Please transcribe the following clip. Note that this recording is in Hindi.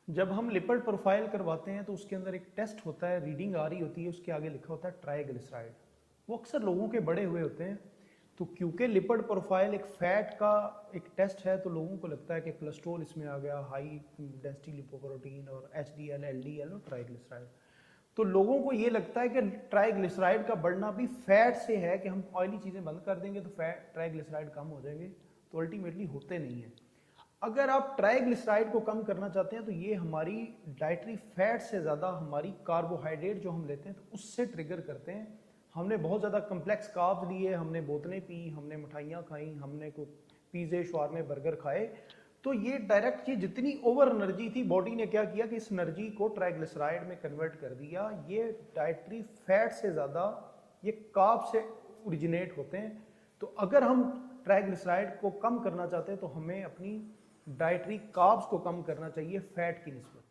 जब हम लिपिड प्रोफाइल करवाते हैं तो उसके अंदर एक टेस्ट होता है, रीडिंग आ रही होती है, उसके आगे लिखा होता है ट्राइग्लिसराइड। वो अक्सर लोगों के बड़े हुए होते हैं। तो क्योंकि लिपिड प्रोफाइल एक फैट का एक टेस्ट है, तो लोगों को लगता है कि कोलेस्ट्रॉल इसमें आ गया, हाई डेंसिटी लिपोप्रोटीन और एचडीएल, एलडीएल और ट्राइग्लिसराइड। तो लोगों को ये लगता है कि ट्राइग्लिसराइड का बढ़ना भी फैट से है, कि हम ऑयली चीज़ें बंद कर देंगे तो फैट ट्राइग्लिसराइड कम हो जाएंगे। तो अल्टीमेटली होते नहीं है। अगर आप ट्राइग्लिसराइड को कम करना चाहते हैं तो ये हमारी डाइटरी फैट से ज़्यादा हमारी कार्बोहाइड्रेट जो हम लेते हैं तो उससे ट्रिगर करते हैं। हमने बहुत ज़्यादा कम्प्लेक्स कार्ब्स लिए, हमने बोतलें पी, हमने मिठाइयाँ खाई, हमने को पिज़्ज़े, शवारमे, बर्गर खाए, तो ये डायरेक्ट ये जितनी ओवर एनर्जी थी, बॉडी ने क्या किया कि इस एनर्जी को ट्राइग्लिसराइड में कन्वर्ट कर दिया। ये डाइटरी फैट से ज़्यादा ये कार्ब से ओरिजिनेट होते हैं। तो अगर हम ट्राइग्लिसराइड को कम करना चाहते हैं तो हमें अपनी डाइटरी कार्ब्स को कम करना चाहिए फैट की निस्बत।